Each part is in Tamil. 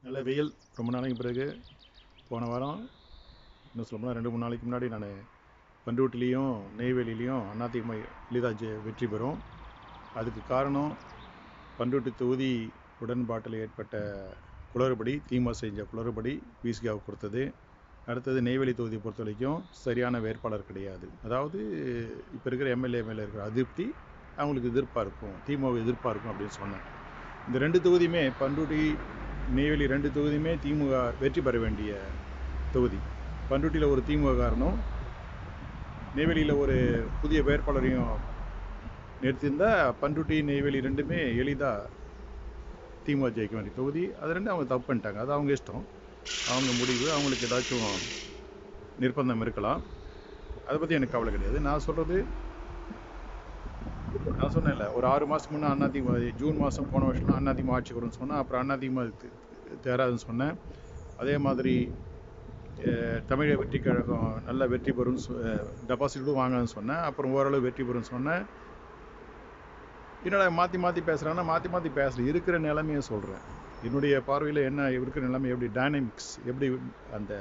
நல்ல வெயில் ரொம்ப நாளைக்கு பிறகு போன வாரம் இன்னும் சொல்லப்போனால் 2-3 நாளைக்கு முன்னாடி நான் பண்ருட்டிலையும் நெய்வேலியிலையும் அதிமுக எளிதாக வெற்றி பெறும். அதுக்கு காரணம் பண்ருட்டி தொகுதி உடன்பாட்டில் ஏற்பட்ட குளறுபடி, திமுக செஞ்ச குளறுபடி விசிகாவுக்கு கொடுத்தது. அடுத்தது நெய்வேலி தொகுதியை பொறுத்த வரைக்கும் சரியான வேட்பாளர் கிடையாது. அதாவது இப்போ இருக்கிற எம்எல்ஏ மேலே இருக்கிற அதிருப்தி அவங்களுக்கு எதிர்ப்பாக இருக்கும், திமுக எதிர்ப்பாக இருக்கும் அப்படின்னு சொன்னேன். இந்த 2 தொகுதியுமே பண்ருட்டி நெய்வேலி 2 தொகுதியுமே திமுக வெற்றி பெற வேண்டிய தொகுதி. பண்ருட்டியில் ஒரு திமுக காரணம், நெய்வேலியில் ஒரு புதிய வேட்பாளரையும் நிறுத்தியிருந்தால் பண்ருட்டி நெய்வேலி ரெண்டுமே எளிதாக திமுக ஜெயிக்க வேண்டிய தொகுதி. அது ரெண்டும் அவங்க தப்பு பண்ணிட்டாங்க. அது அவங்க இஷ்டம், அவங்க முடிவு. அவங்களுக்கு ஏதாச்சும் நிர்பந்தம் இருக்கலாம், அதை பற்றி எனக்கு கவலை கிடையாது. நான் சொன்னேன்ல, ஒரு 6 மாதத்துக்கு முன்னே அதிமுக ஜூன் மாதம் போன வருஷம் அதிமுக ஆட்சி வரும்னு சொன்னேன். அப்புறம் அதிமுக தேராதுன்னு சொன்னேன். அதே மாதிரி தமிழக வெற்றி கழகம் நல்ல வெற்றி பெறும், டெபாசிட்டும் வாங்கன்னு சொன்னேன். அப்புறம் ஓரளவு வெற்றி பெறும்னு சொன்னேன். என்னடா மாற்றி பேசுகிறாங்கன்னா, மாற்றி பேசல, இருக்கிற நிலைமையை சொல்கிறேன். என்னுடைய பார்வையில் என்ன இருக்கிற நிலைமை, எப்படி டைனமிக்ஸ், எப்படி அந்த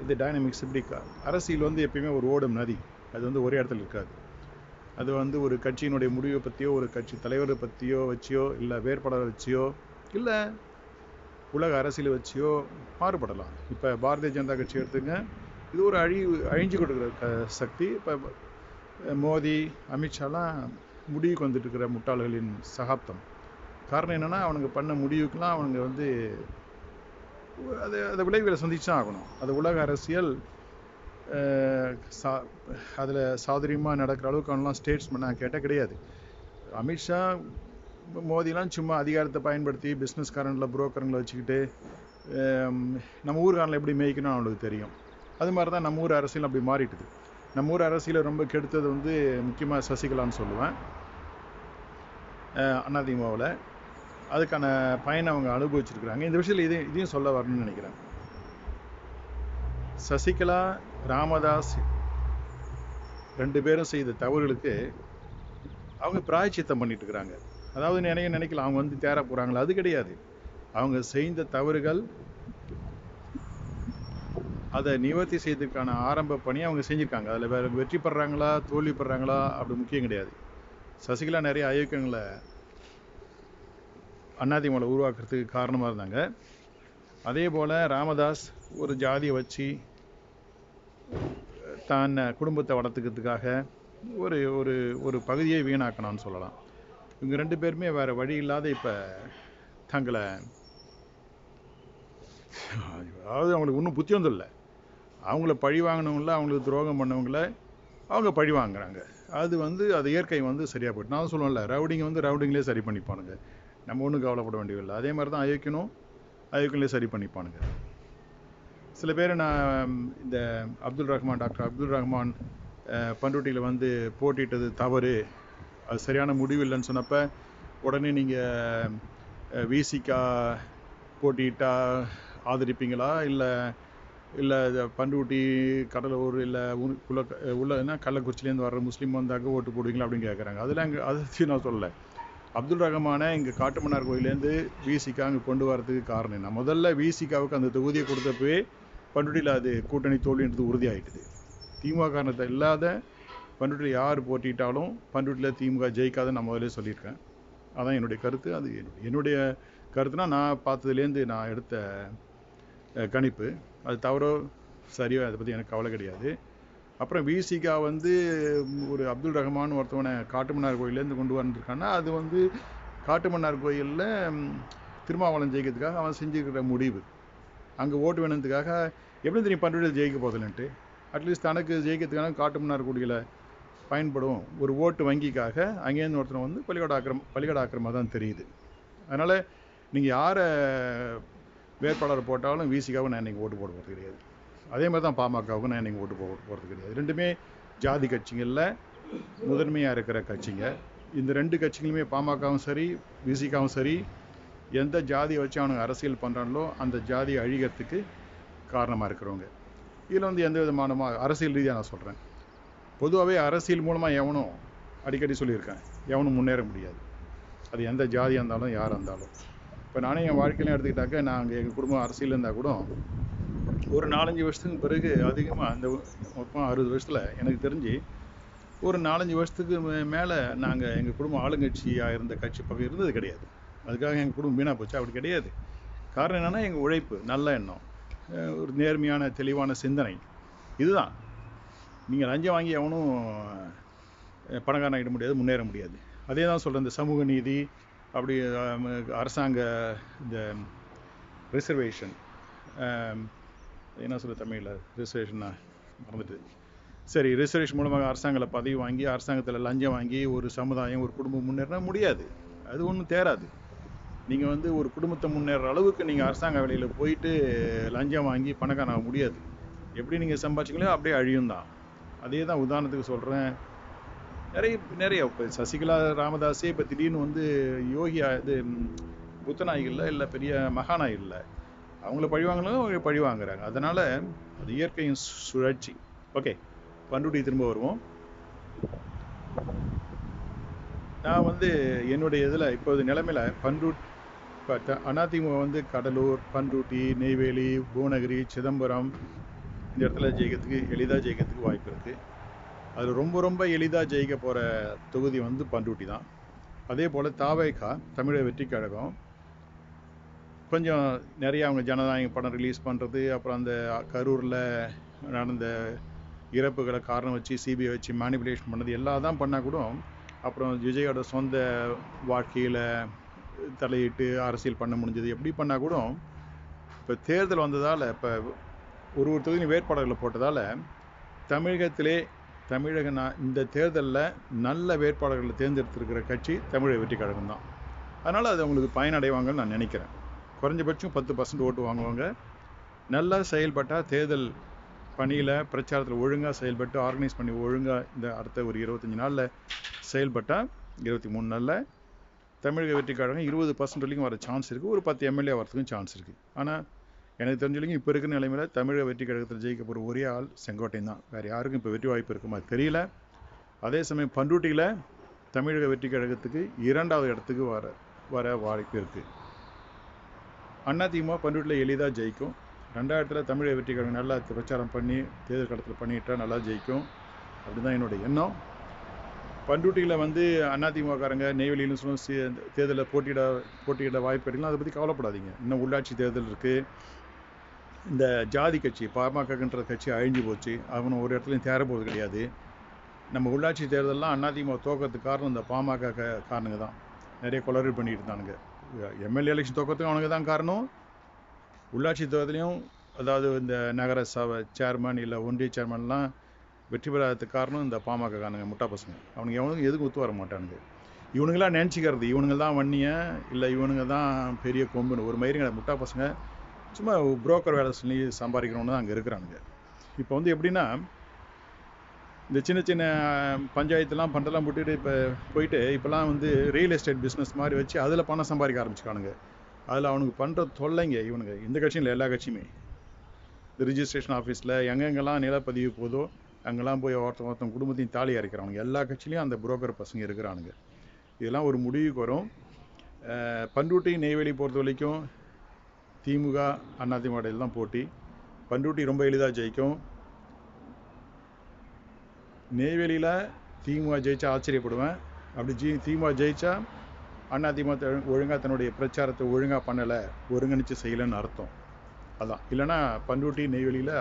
இது டைனமிக்ஸ் எப்படி அரசியல் எப்பயுமே ஒரு ஓடும் நதி, அது ஒரே இடத்துல இருக்காது. அது ஒரு கட்சியினுடைய முடிவை பற்றியோ, ஒரு கட்சி தலைவரை பற்றியோ வச்சியோ, இல்லை வேட்பாளரை வச்சியோ, இல்லை உலக அரசியலை வச்சியோ மாறுபடலாம். இப்போ பாரதிய ஜனதா கட்சி எடுத்துங்க, இது ஒரு அழிஞ்சு கொடுக்குற சக்தி. இப்போ மோடி, அமித்ஷாலாம் முடிவுக்கு வந்துட்டு இருக்கிற முட்டாள்களின் சகாப்தம். காரணம் என்னென்னா, அவனுங்க பண்ண முடிவுக்கெலாம் அவனுங்க அதை விளைவுகளை சந்திச்சு தான் ஆகணும். அது உலக அரசியல் அதில் சாதுரியமாக நடக்கிற அளவுக்கு அவனெலாம் ஸ்டேட்ஸ்மேனாக கேட்டால் கிடையாது. அமித்ஷா மோடிலாம் சும்மா அதிகாரத்தை பயன்படுத்தி பிஸ்னஸ்காரனில் புரோக்கருங்களை வச்சுக்கிட்டு நம்ம ஊர்காரனில் எப்படி மேய்க்கணும் அவனுக்கு தெரியும். அது மாதிரி தான் நம்ம ஊர் அரசியல் அப்படி மாறிட்டுது. நம்ம ஊர் அரசியலை ரொம்ப கெடுத்தது முக்கியமாக சசிகலான்னு சொல்லுவேன், அதிமுகவில். அதுக்கான பயனை அவங்க அனுபவிச்சிருக்கிறாங்க. இந்த விஷயத்தில் இதையும் சொல்ல வரணும்னு நினைக்கிறேன். சசிகலா, ராமதாஸ் 2 பேரும் செய்த தவறுகளுக்கு அவங்க பிராயச்சித்தம் பண்ணிட்டு இருக்கிறாங்க. அதாவது நினைக்கலாம் அவங்க தேர போகிறாங்களா, அது கிடையாது. அவங்க செய்த தவறுகள் அதை நிவர்த்தி செய்வதற்கான ஆரம்ப பணி அவங்க செஞ்சுருக்காங்க. அதில் வேறு வெற்றி பெறாங்களா தோல்வி பெறாங்களா அப்படி முக்கியம் கிடையாது. சசிகலா நிறைய அயோக்கியங்களை அதிமுகவில் உருவாக்குறதுக்கு காரணமாக இருந்தாங்க. அதே போல் ராமதாஸ் ஒரு ஜாதியை வச்சு தான் குடும்பத்தை வளர்த்துக்கிறதுக்காக ஒரு ஒரு ஒரு பகுதியை வீணாக்கணும்னு சொல்லலாம். இவங்க 2 பேருமே வேறு வழி இல்லாத இப்போ தங்களை, அதாவது அவங்களுக்கு இன்னும் புத்தி வந்துடல, அவங்கள பழி வாங்கினவங்கள, அவங்களுக்கு துரோகம் பண்ணவங்கள அவங்க பழி வாங்குறாங்க. அது இயற்கை சரியாக போய்ட்டு. நான் சொல்லுவேன்ல, ரவுடிங்க ரவுடிங்களே சரி பண்ணிப்பானுங்க, நம்ம ஒன்றும் கவலைப்பட வேண்டியதில்லை. அதே மாதிரி தான் அயோக்கியங்களே சரி பண்ணிப்பானுங்க. சில பேர் நான் இந்த டாக்டர் அப்துல் ரஹ்மான் பண்ருட்டியில் போட்டிட்டது தவறு, அது சரியான முடிவு இல்லைன்னு சொன்னப்போ உடனே நீங்கள் விசிகா போட்டிட்டா ஆதரிப்பீங்களா, இல்லை பண்ருட்டி, கடலூர், இல்லை கள்ளக்குறிச்சிலேருந்து வர்ற முஸ்லீம் வந்தாக்க ஓட்டு போடுவீங்களா அப்படின்னு கேட்குறாங்க. அதை நான் சொல்லலை. அப்துல் ரஹ்மானை இங்கே காட்டுமன்னார் கோயிலேருந்து விசிகா அங்கே கொண்டு வரதுக்கு காரணம் என்ன? முதல்ல விசிகாவுக்கு அந்த தொகுதியை கொடுத்தப்பவே பண்ருட்டியில் அது கூட்டணி தோல்வின்றது உறுதியாகிட்டுது. திமுக காரணத்தை இல்லாத பண்ருட்டியில் யார் போட்டிட்டாலும் பண்ருட்டியில் திமுக ஜெயிக்காதுன்னு நான் முதலே சொல்லியிருக்கேன். அதான் என்னுடைய கருத்து. அது என்னுடைய கருத்துனா, நான் பார்த்ததுலேருந்து நான் எடுத்த கணிப்பு. அது தவறோ சரியோ அதை பற்றி எனக்கு கவலை கிடையாது. அப்புறம் விசிகா ஒரு அப்துல் ரஹ்மான் ஒருத்தவனை காட்டுமன்னார் கோயிலேருந்து கொண்டு வந்துருக்கான்னா, அது காட்டுமன்னார் கோயிலில் திருமாவளவன் ஜெயிக்கிறதுக்காக அவன் செஞ்சுக்கிற முடிவு. அங்கே ஓட்டு வேணுன்றதுக்காக எப்படி தெரியும் பண்ருட்டியில் ஜெயிக்க போதில்லைன்ட்டு. அட்லீஸ்ட் தனக்கு ஜெயிக்கிறதுக்காக காட்டுமன்னார் கோயிலை பயன்படும் ஒரு ஓட்டு வங்கிக்காக அங்கேருந்து ஒருத்தனை பலிகடை ஆக்கிரமாக தான் தெரியுது. அதனால் நீங்கள் யாரை வேட்பாளர் போட்டாலும் விசிகாவும் நான் இன்றைக்கி ஓட்டு போட போகிறது கிடையாது. அதே மாதிரி தான் பாமகவுக்கும் நான் இன்றைக்கி ஓட்டு போகிறது கிடையாது. ரெண்டுமே ஜாதி கட்சிகளில் முதன்மையாக இருக்கிற கட்சிங்க. இந்த 2 கட்சிகளுமே, பாமகவும் சரி விசிகாவும் சரி, எந்த ஜாதியை வச்சு அவனுங்க அரசியல் பண்ணுறாங்களோ அந்த ஜாதியை அழிகிறதுக்கு காரணமாக இருக்கிறவங்க. இதில் எந்த விதமான அரசியல் ரீதியாக நான் சொல்கிறேன். பொதுவாகவே அரசியல் மூலமாக எவனும், அடிக்கடி சொல்லியிருக்கேன், எவனும் முன்னேற முடியாது. அது எந்த ஜாதியாக இருந்தாலும் யாராக இருந்தாலும். இப்போ நானே என் வாழ்க்கையிலாம் எடுத்துக்கிட்டாக்க, நாங்கள் எங்கள் குடும்பம் அரசியல் இருந்தால் கூட ஒரு 4-5 வருஷத்துக்கு பிறகு அதிகமாக அந்த மொத்தம் 60 வருஷத்தில் எனக்கு தெரிஞ்சு ஒரு 4-5 வருஷத்துக்கு மேலே நாங்கள் எங்கள் குடும்பம் ஆளுங்கட்சியாக இருந்த கட்சி பக்கம் இருந்தது கிடையாது. அதுக்காக எங்கள் குடும்பம் வீணாக போச்சு அப்படி கிடையாது. காரணம் என்னென்னா எங்கள் உழைப்பு, நல்ல எண்ணம், ஒரு நேர்மையான தெளிவான சிந்தனை. இதுதான். நீங்கள் லஞ்சம் வாங்கி எவனும் பணக்காரன் ஆகிட முடியாது, முன்னேற முடியாது. அதே தான் சொல்கிறேன். இந்த சமூக நீதி அப்படி அரசாங்க இந்த ரிசர்வேஷன், என்ன சொல்ல தமிழில் ரிசர்வேஷன்னா மறந்துட்டு, சரி, ரிசர்வேஷன் மூலமாக அரசாங்கத்தில் பதவி வாங்கி அரசாங்கத்தில் லஞ்சம் வாங்கி ஒரு சமுதாயம் ஒரு குடும்பம் முன்னேறினா முடியாது. அது ஒன்றும் தேராது. நீங்கள் ஒரு குடும்பத்தை முன்னேற அளவுக்கு நீங்கள் அரசாங்க வேலையில் போயிட்டு லஞ்சம் வாங்கி பணக்காரன் ஆக முடியாது. எப்படி நீங்கள் சம்பாதிச்சிங்களோ அப்படியே அழியும் தான். அதே தான் உதாரணத்துக்கு சொல்கிறேன். நிறைய இப்போ சசிகலா ராமதாஸே இப்போ திடீர்னு யோகியா இது புத்தநாய்களில் இல்லை பெரிய மகாநாய்களில் அவங்கள பழிவாங்கலாம், அவங்க பழி வாங்குறாங்க. அதனால் அது இயற்கையின் சுழற்சி. ஓகே, பண்ருட்டி திரும்ப வருவோம். நான் என்னுடைய இதில் இப்போது நிலைமையில் இப்போ அதிமுக கடலூர், பண்ருட்டி, நெய்வேலி, புவனகிரி, சிதம்பரம் இந்த இடத்துல எளிதாக ஜெயிக்கிறதுக்கு வாய்ப்பு இருக்குது. அது ரொம்ப ரொம்ப எளிதாக ஜெயிக்க போகிற தொகுதி பண்ருட்டி தான். அதே போல் தாவேகா, தமிழக வெற்றி கழகம், கொஞ்சம் நிறைய அவங்க ஜனநாயக படம் ரிலீஸ் பண்ணுறது, அப்புறம் அந்த கரூரில் நடந்த இறப்புகளை காரணம் வச்சு சிபிஐ வச்சு மேனிப்புலேஷன் பண்ணது எல்லாம் தான் பண்ணால் கூட, அப்புறம் விஜயோட சொந்த வாழ்க்கையில் தலையிட்டு அரசியல் பண்ண முடிஞ்சது எப்படி பண்ணால் கூட, இப்போ தேர்தல் வந்ததால், இப்போ ஒரு தொகுதியும் வேட்பாளர்களை போட்டதால் தமிழகத்திலே இந்த தேர்தலில் நல்ல வேட்பாளர்களை தேர்ந்தெடுத்திருக்கிற கட்சி தமிழக வெற்றி கழகம் தான். அதனால் அது அவங்களுக்கு பயனடைவாங்கன்னு நான் நினைக்கிறேன். குறைஞ்சபட்சம் 10% ஓட்டு வாங்குவாங்க. நல்லா செயல்பட்டால், தேர்தல் பணியில் பிரச்சாரத்தில் ஒழுங்காக செயல்பட்டு ஆர்கனைஸ் பண்ணி ஒழுங்காக இந்த அடுத்த ஒரு 25 நாளில் செயல்பட்டால் 23 நாளில் தமிழக வெற்றி கழகம் 20% வரைக்கும் வர சான்ஸ் இருக்குது. ஒரு 10 எம்எல்ஏ வரதுக்கும் சான்ஸ் இருக்குது. ஆனால் எனக்கு தெரிஞ்சவங்க இப்போ இருக்கிற நிலைமையில் தமிழக வெற்றி கழகத்தில் ஜெயிக்க போகிற ஒரே ஆள் செங்கோட்டையன் தான். வேறு யாருக்கும் இப்போ வெற்றி வாய்ப்பு இருக்குமா தெரியல. அதே சமயம் பண்ருட்டியில் தமிழக வெற்றி கழகத்துக்கு 2வது இடத்துக்கு வர வாய்ப்பு இருக்குது. அதிமுக பண்ருட்டியில் எளிதாக ஜெயிக்கும். 2வது தமிழக வெற்றி கழகம் நல்லா பிரச்சாரம் பண்ணி தேர்தல் களத்தில் பண்ணிட்டால் நல்லா ஜெயிக்கும். அப்படி தான் என்னுடைய எண்ணம். பண்ருட்டியில் அதிமுககாரங்க நெய்வேலியிலும் சொல்லும் தேர்தலில் போட்டியிட வாய்ப்பு எடுக்கலாம். அதை பற்றி கவலைப்படாதீங்க. இன்னும் உள்ளாட்சி தேர்தல் இருக்குது. இந்த ஜாதி கட்சி பாமகன்ற கட்சி அழிஞ்சு போச்சு. அவனும் ஒரு இடத்துலையும் தேரப்போவது கிடையாது. நம்ம உள்ளாட்சி தேர்தலெலாம் அதிமுக தோக்கிறதுக்கு காரணம் இந்த பாமக காரணங்க தான். நிறைய கொலரி பண்ணிட்டு இருந்தானுங்க. எம்எல்ஏ எலெக்ஷன் தோக்கிறதுக்கும் அவனுங்க தான் காரணம். உள்ளாட்சி தேர்தலையும், அதாவது இந்த நகர சபை சேர்மன் இல்லை ஒன்றிய சேர்மன்லாம் வெற்றி பெறாததுக்கு காரணம் இந்த பாமக காரணங்க, முட்டா பசங்க. அவனுக்கு எவனுக்கு எதுக்கு ஒத்து வர மாட்டானுங்க. இவனுங்களாம் நினச்சிக்கிறது இவனுங்க தான் வன்னிய, இல்லை இவனுங்க தான் பெரிய கொம்புன்னு. ஒரு மயிறுங்க முட்டா பசங்க சும்மா புரோக்கர் வேலை சொல்லி சம்பாதிக்கிறவங்க தான் அங்கே இருக்கிறானுங்க. இப்போ எப்படின்னா, இந்த சின்ன சின்ன பஞ்சாயத்துலாம் பண்டெல்லாம் போயிட்டு இப்போலாம் ரியல் எஸ்டேட் பிஸ்னஸ் மாதிரி வச்சு அதில் பணம் சம்பாதிக்க ஆரம்பிச்சுக்கானுங்க. அதில் அவனுக்கு பண்ணுற தொல்லைங்க இவனுங்க. இந்த கட்சியும் இல்லை, எல்லா கட்சியுமே. இந்த ரிஜிஸ்ட்ரேஷன் ஆஃபீஸில் எங்கெங்கெல்லாம் நிலப்பதிவு போதோ அங்கெல்லாம் போய் ஒருத்தன் குடும்பத்தையும் தாலி அரைக்கிறானுங்க. எல்லா கட்சியிலையும் அந்த புரோக்கர் பசங்க இருக்கிறானுங்க. இதெல்லாம் ஒரு முடிவுக்கு வரும். பண்ருட்டி நெய்வேலி பொறுத்த வரைக்கும் திமுக அதிமுக இடையில் தான் போட்டி. பண்ருட்டி ரொம்ப எளிதாக ஜெயிக்கும். நெய்வேலியில் திமுக ஜெயிச்சா ஆச்சரியப்படுவேன். அப்படி திமுக ஜெயிச்சா அதிமுக ஒழுங்காக தன்னுடைய பிரச்சாரத்தை ஒழுங்காக பண்ணலை, ஒருங்கிணைச்சு செய்யலைன்னு அர்த்தம். அதான். இல்லைன்னா பண்ருட்டி நெய்வேலியில்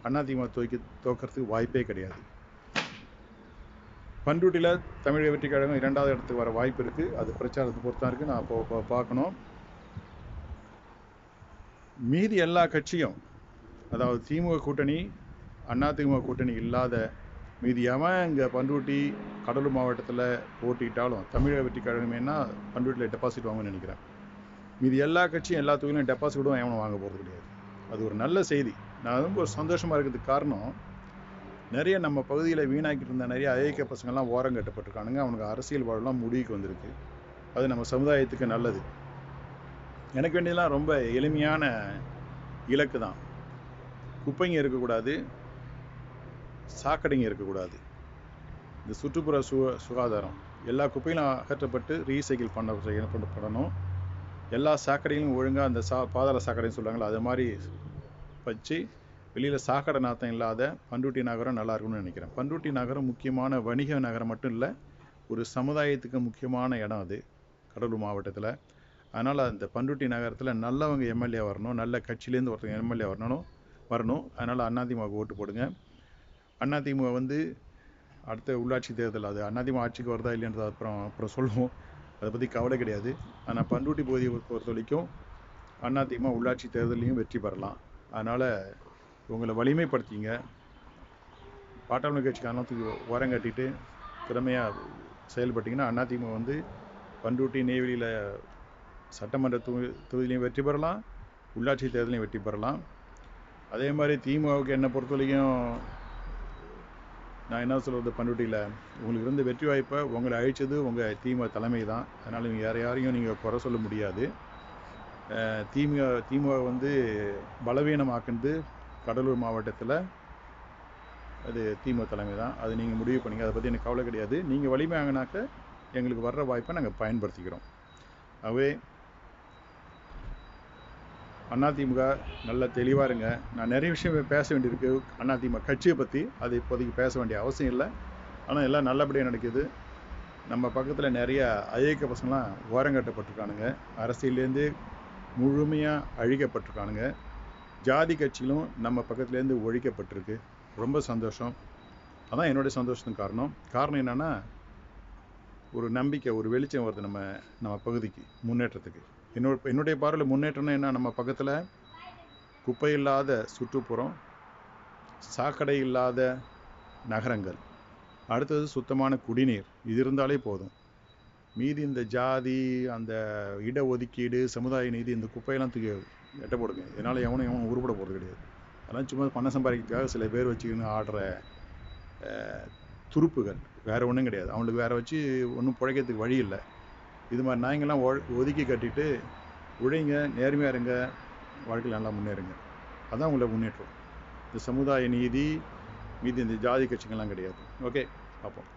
அதிமுக தோக்கிறதுக்கு வாய்ப்பே கிடையாது. பண்ருட்டியில் தமிழக வெற்றி கழகம் 2வது இடத்துக்கு வர வாய்ப்பு இருக்குது. அது பிரச்சாரத்தை பொறுத்தான் இருக்குது. நான் இப்போ பார்க்கணும். மீதி எல்லா கட்சியும், அதாவது திமுக கூட்டணி, அதிமுக கூட்டணி இல்லாத மீதி எவன் இங்கே பண்ருட்டி கடலூர் மாவட்டத்தில் போட்டிட்டாலும் தமிழக வெற்றி கழகமேனா பண்ருட்டியில் டெபாசிட் வாங்கணும்னு நினைக்கிறேன். மீதி எல்லா கட்சியும் எல்லா தொகுதியிலும் டெபாசிட்டும் எவனும் வாங்க போகிறது கிடையாது. அது ஒரு நல்ல செய்தி. நான் ரொம்ப ஒரு சந்தோஷமாக இருக்கிறதுக்கு காரணம், நிறைய நம்ம பகுதியில் வீணாக்கிட்டு இருந்த நிறைய அயோக்கிய பசங்கள்லாம் ஓரம் கட்டப்பட்டிருக்கானுங்க. அவனுக்கு அரசியல் வாழ்லாம் முடிவுக்கு வந்திருக்கு. அது நம்ம சமுதாயத்துக்கு நல்லது. எனக்கு வேண்டியதெல்லாம் ரொம்ப எளிமையான இலக்கு தான். குப்பைங்க இருக்கக்கூடாது, சாக்கடைங்க இருக்கக்கூடாது. இந்த சுற்றுப்புற சுகாதாரம் எல்லா குப்பையிலும் அகற்றப்பட்டு ரீசைக்கிள் பண்ணப்படணும். எல்லா சாக்கடையும் ஒழுங்காக அந்த பாதாள சாக்கடைன்னு சொல்கிறாங்களா அது மாதிரி வச்சு வெளியில் சாக்கடை நாத்தம் இல்லாத பண்ருட்டி நகரம் நல்லா இருக்கும்னு நினைக்கிறேன். பண்ருட்டி நகரம் முக்கியமான வணிக நகரம் மட்டும் இல்லை, ஒரு சமுதாயத்துக்கு முக்கியமான இடம் அது கடலூர் மாவட்டத்தில். அதனால் அந்த பண்ருட்டி நகரத்தில் நல்லவங்க எம்எல்ஏ வரணும், நல்ல கட்சியிலேருந்து ஒருத்தங்க எம்எல்ஏ வரணும். அதனால் அதிமுகவுக்கு ஓட்டு போடுங்க. அதிமுக வந்து அடுத்த உள்ளாட்சி தேர்தல், அது அதிமுக ஆட்சிக்கு வருதா இல்லைன்றது அப்புறம் சொல்லுவோம், அதை பற்றி கவலை கிடையாது. ஆனால் பண்ருட்டி பகுதியை பொறுத்த வரைக்கும் அதிமுக உள்ளாட்சி தேர்தலையும் வெற்றி பெறலாம். அதனால் உங்களை வலிமைப்படுத்திங்க. பாட்டாளி கட்சிக்காரத்துக்கு ஓரம் கட்டிட்டு திறமையாக செயல்பட்டிங்கன்னா அதிமுக வந்து பண்ருட்டி நெய்வேலியில் சட்டமன்ற தொகுதியிலையும் வெற்றி பெறலாம், உள்ளாட்சி தேர்தலையும் வெற்றி பெறலாம். அதே மாதிரி திமுகவுக்கு என்னை பொறுத்த வரைக்கும் நான் என்ன சொல்கிறது, பண்ருட்டியில் உங்களுக்கு இருந்த வெற்றி வாய்ப்பை உங்களை அழிச்சது உங்கள் திமுக தலைமை தான். அதனால் நீங்கள் யாரையும் நீங்கள் குறை சொல்ல முடியாது. திமுக வந்து பலவீனமாக்குனது கடலூர் மாவட்டத்தில் அது திமுக தலைமை தான். அது நீங்கள் முடிவு பண்ணிங்க, அதை பற்றி எனக்கு கவலை கிடையாது. நீங்கள் வலிமையாகினாக்க எங்களுக்கு வர்ற வாய்ப்பை நாங்கள் பயன்படுத்திக்கிறோம். ஆகவே அதிமுக நல்ல தெளிவாக இருங்க. நான் நிறைய விஷயம் பேச வேண்டியிருக்கு அதிமுக கட்சியை பற்றி, அது இப்போதைக்கு பேச வேண்டிய அவசியம் இல்லை. ஆனால் எல்லாம் நல்லபடியாக நடக்குது. நம்ம பக்கத்தில் நிறைய ஐயக்க பசங்களாம் ஓரங்கட்டப்பட்டிருக்கானுங்க, அரசியலேருந்து முழுமையாக அழிக்கப்பட்டிருக்கானுங்க. ஜாதி கட்சிகளும் நம்ம பக்கத்துலேருந்து ஒழிக்கப்பட்டிருக்கு. ரொம்ப சந்தோஷம். அதான் என்னுடைய சந்தோஷத்துக்கு காரணம் என்னென்னா, ஒரு நம்பிக்கை, ஒரு வெளிச்சம் வருது நம்ம பகுதிக்கு முன்னேற்றத்துக்கு. என்னுடைய பார்வையில் முன்னேற்றம்னா என்ன, நம்ம பக்கத்தில் குப்பை இல்லாத சுற்றுப்புறம், சாக்கடை இல்லாத நகரங்கள், அடுத்தது சுத்தமான குடிநீர், இது இருந்தாலே போதும். மீதி இந்த ஜாதி, அந்த இடஒதுக்கீடு, சமுதாய நீதி, இந்த குப்பையெல்லாம் தூக்கி எட்ட போடுங்க. இதனால் எவனும் உருப்பட போகிறது கிடையாது. அதெல்லாம் சும்மா பணம் சம்பாதிக்கிறதுக்காக சில பேர் வச்சுக்கின்னு ஆடுற துருப்புகள், வேறு ஒன்றும் கிடையாது. அவங்களுக்கு வேறு வச்சு ஒன்றும் பிழைக்கிறதுக்கு வழி இல்லை. இது மாதிரி நாய்ங்கள்லாம் ஒதுக்கி கட்டிட்டு உழைங்க, நேர்மையாக இருங்க, வாழ்க்கையில் நல்லா முன்னேறுங்க. அதான் உங்களை முன்னேற்றம். இந்த சமுதாய நீதி மீதி இந்த ஜாதி கட்சிகள்லாம் கிடையாது. ஓகே, பார்ப்போம்.